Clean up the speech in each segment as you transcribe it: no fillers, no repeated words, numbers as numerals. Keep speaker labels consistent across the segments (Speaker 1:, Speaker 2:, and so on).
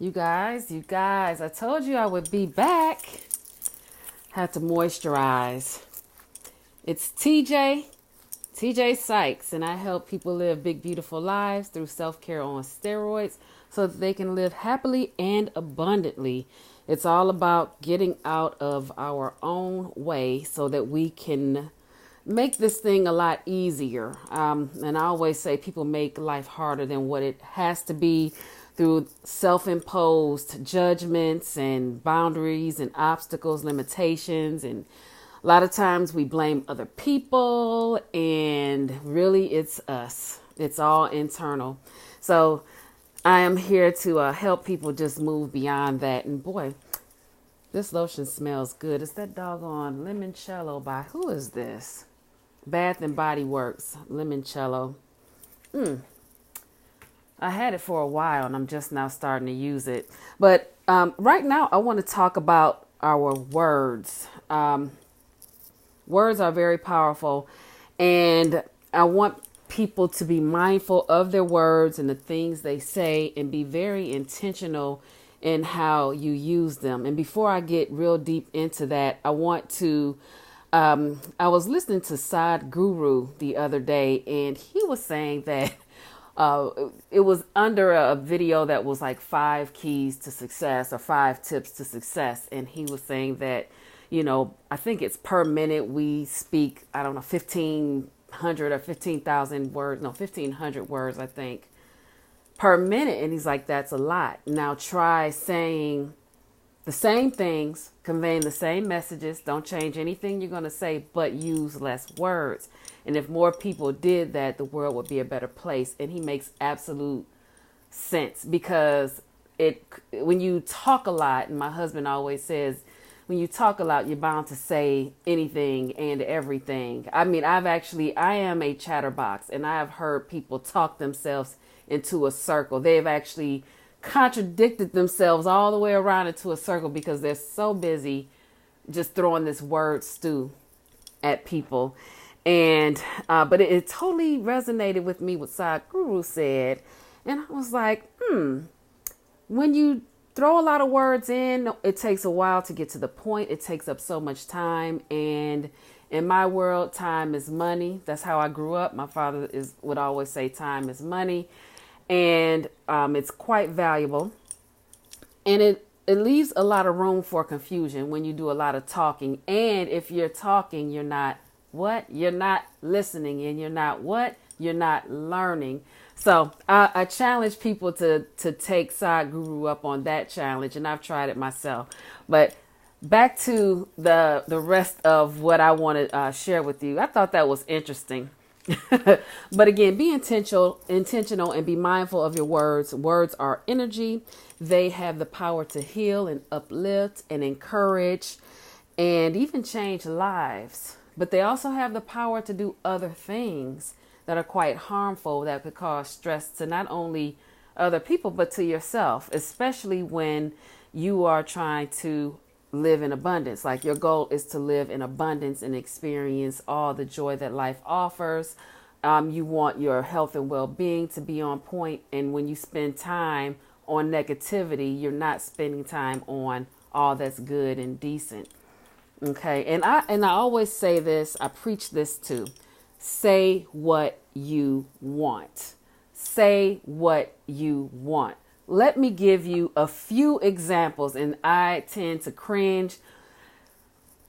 Speaker 1: You guys, I told you I would be back. Had to moisturize. It's TJ Sykes, and I help people live big, beautiful lives through self-care on steroids so that they can live happily and abundantly. It's all about getting out of our own way so that we can make this thing a lot easier. And I always say people make life harder than what it has to be through self-imposed judgments and boundaries and obstacles, limitations. And a lot of times we blame other people, and really it's us. It's all internal. So I am here to help people just move beyond that. And boy, this lotion smells good. It's that doggone limoncello by, who is this? Bath and Body Works limoncello. I had it for a while and I'm just now starting to use it. But right now I want to talk about our words. Words are very powerful, and I want people to be mindful of their words and the things they say and be very intentional in how you use them. And before I get real deep into that, I want to I was listening to Sad Guru the other day, and he was saying that it was under a video that was like 5 keys to success or 5 tips to success. And he was saying that, I think it's per minute we speak, I don't know, 1,500 or 15,000 words, no, 1,500 words, I think, per minute. And he's like, that's a lot. Now try saying the same things, conveying the same messages. Don't change anything you're going to say, but use less words. And if more people did that, the world would be a better place. And he makes absolute sense, because when you talk a lot, and my husband always says, when you talk a lot, you're bound to say anything and everything. I mean, I am a chatterbox, and I have heard people talk themselves into a circle. They've actually contradicted themselves all the way around into a circle because they're so busy just throwing this word stew at people. And but it totally resonated with me what Sadhguru said, and I was like, when you throw a lot of words in, it takes a while to get to the point. It takes up so much time, and in my world, time is money. That's how I grew up. My father would always say time is money. And it's quite valuable. And it leaves a lot of room for confusion when you do a lot of talking. And if you're talking, you're not what? You're not listening. And you're not what? You're not learning. So I challenge people to take Sadhguru up on that challenge. And I've tried it myself. But back to the rest of what I want to share with you. I thought that was interesting. But again, be intentional and be mindful of your words. Words are energy. They have the power to heal and uplift and encourage and even change lives. But they also have the power to do other things that are quite harmful, that could cause stress to not only other people, but to yourself, especially when you are trying to live in abundance. Like, your goal is to live in abundance and experience all the joy that life offers. You want your health and well-being to be on point. And when you spend time on negativity, you're not spending time on all that's good and decent. Okay. And I always say this, I preach this too. Say what you want. Say what you want. Let me give you a few examples, and I tend to cringe.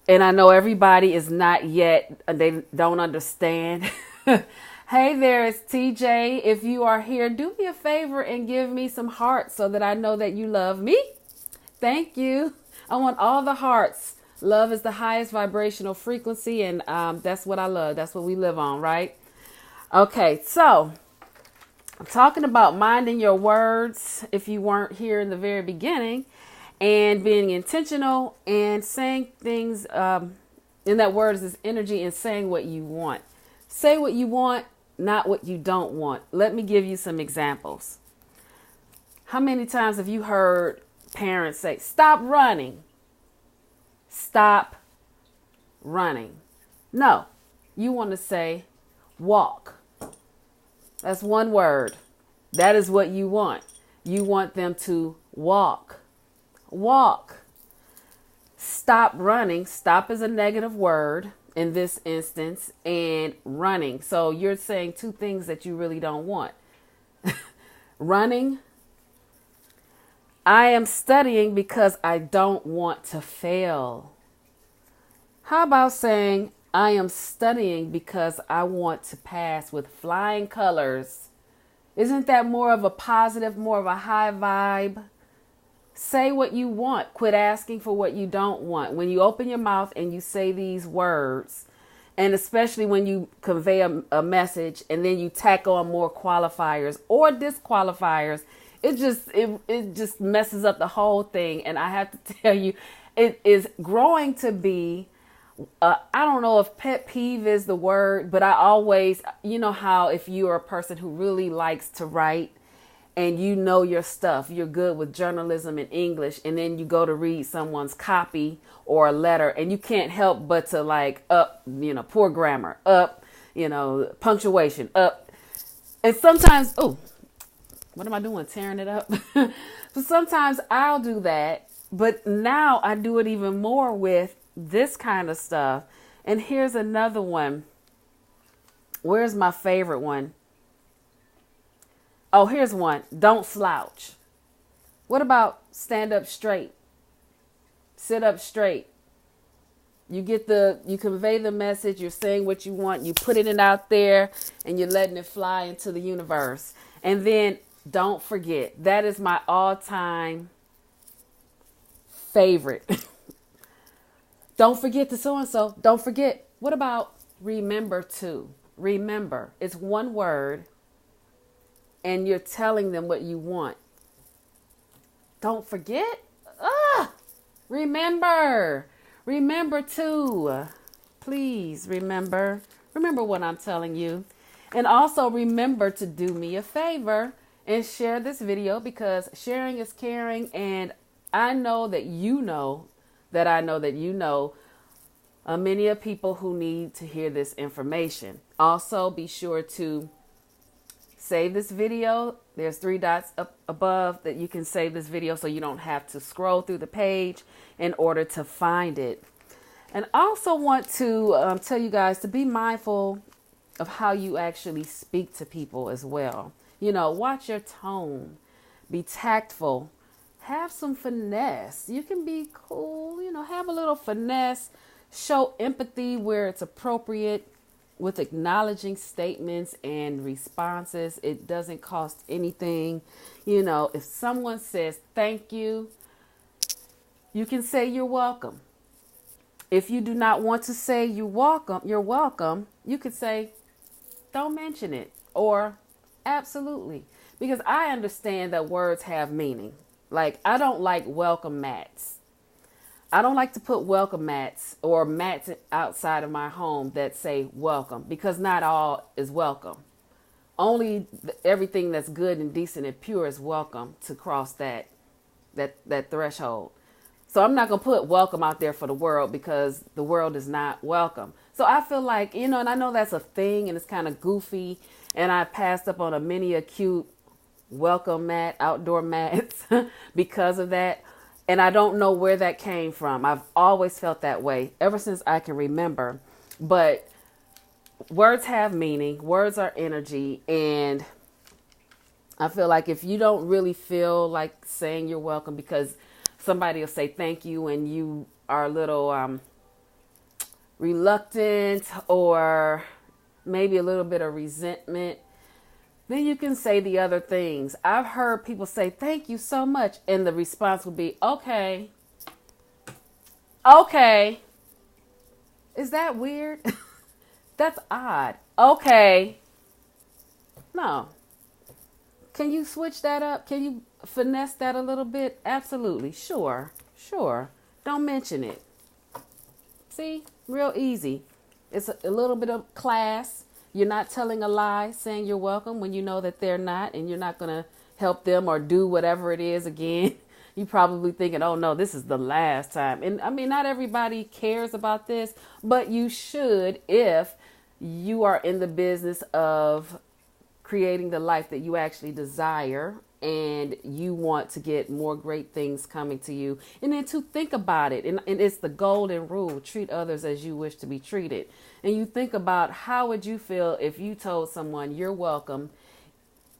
Speaker 1: And I know everybody is not yet, they don't understand. Hey there, it's TJ. If you are here, do me a favor and give me some hearts so that I know that you love me. Thank you. I want all the hearts. Love is the highest vibrational frequency, and that's what I love. That's what we live on, right? Okay, so I'm talking about minding your words, if you weren't here in the very beginning, and being intentional and saying things, in that word is energy, and saying what you want. Say what you want, not what you don't want. Let me give you some examples. How many times have you heard parents say, stop running? Stop running. No, you want to say walk. That's one word. That is what you want. You want them to walk. Walk. Stop running. Stop is a negative word in this instance, and running. So you're saying two things that you really don't want. Running. I am studying because I don't want to fail. How about saying I am studying because I want to pass with flying colors? Isn't that more of a positive, more of a high vibe? Say what you want. Quit asking for what you don't want. When you open your mouth and you say these words, and especially when you convey a message and then you tack on more qualifiers or disqualifiers, it just messes up the whole thing. And I have to tell you, it is growing to be, I don't know if pet peeve is the word, but I always, you know how if you are a person who really likes to write and you know your stuff, you're good with journalism and English, and then you go to read someone's copy or a letter and you can't help but to like poor grammar, punctuation, up. And sometimes, oh, what am I doing? Tearing it up. So sometimes I'll do that, but now I do it even more with this kind of stuff. And here's another one. Where's my favorite one? Oh, here's one. Don't slouch. What about stand up straight? Sit up straight. You convey the message, you're saying what you want, you put it out there, and you're letting it fly into the universe. And then don't forget, that is my all-time favorite. Don't forget to so-and-so. Don't forget. What about remember to? Remember. It's one word, and you're telling them what you want. Don't forget. Remember. Remember to. Please remember. Remember what I'm telling you. And also remember to do me a favor and share this video, because sharing is caring. And I know that you know that I know that you know many of people who need to hear this information. Also, be sure to save this video. There's 3 dots up above that you can save this video so you don't have to scroll through the page in order to find it. And also want to tell you guys to be mindful of how you actually speak to people as well. Watch your tone, be tactful, have some finesse. You can be cool, have a little finesse, show empathy where it's appropriate with acknowledging statements and responses. It doesn't cost anything. If someone says thank you, you can say you're welcome. If you do not want to say you're welcome, you could say don't mention it, or absolutely. Because I understand that words have meaning. Like, I don't like welcome mats. I don't like to put welcome mats or mats outside of my home that say welcome, because not all is welcome. Only everything that's good and decent and pure is welcome to cross that threshold. So I'm not going to put welcome out there for the world, because the world is not welcome. So I feel like, and I know that's a thing and it's kind of goofy. And I passed up on a mini acute welcome mat, outdoor mats because of that. And I don't know where that came from. I've always felt that way ever since I can remember. But words have meaning. Words are energy. And I feel like if you don't really feel like saying you're welcome because somebody will say thank you and you are a little reluctant or maybe a little bit of resentment, then you can say the other things. I've heard people say thank you so much, and the response will be okay. Is that weird? That's odd. Okay. No. Can you switch that up? Can you finesse that a little bit? Absolutely. Sure. Don't mention it. See? Real easy. It's a little bit of class. You're not telling a lie, saying you're welcome when you know that they're not, and you're not going to help them or do whatever it is again. You probably thinking, oh no, this is the last time. And I mean, not everybody cares about this, but you should if you are in the business of creating the life that you actually desire and you want to get more great things coming to you. And then to think about it. And it's the golden rule: treat others as you wish to be treated. And you think about, how would you feel if you told someone you're welcome,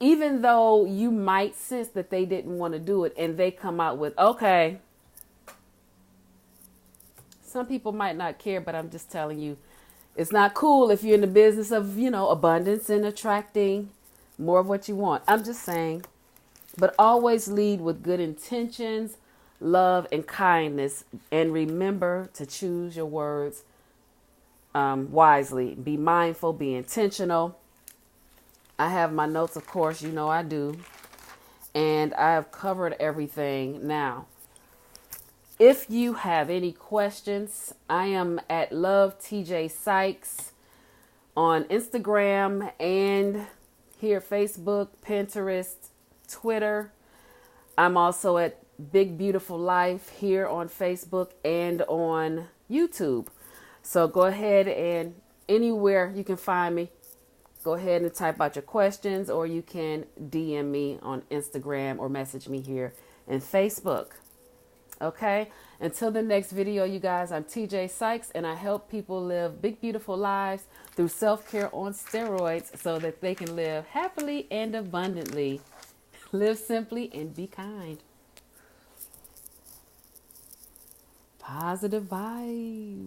Speaker 1: even though you might sense that they didn't want to do it, and they come out with, okay. Some people might not care, but I'm just telling you, it's not cool if you're in the business of, abundance and attracting more of what you want. I'm just saying. But always lead with good intentions, love, and kindness. And remember to choose your words wisely. Be mindful, be intentional. I have my notes, of course, I do. And I have covered everything. Now, if you have any questions, I am at Love TJ Sykes on Instagram and here, Facebook, Pinterest, Twitter. I'm also at Big Beautiful Life here on Facebook and on YouTube. So go ahead, and anywhere you can find me, go ahead and type out your questions, or you can DM me on Instagram or message me here in Facebook. Okay, until the next video, you guys, I'm TJ Sykes, and I help people live big, beautiful lives through self-care on steroids so that they can live happily and abundantly. Live simply and be kind. Positive vibes.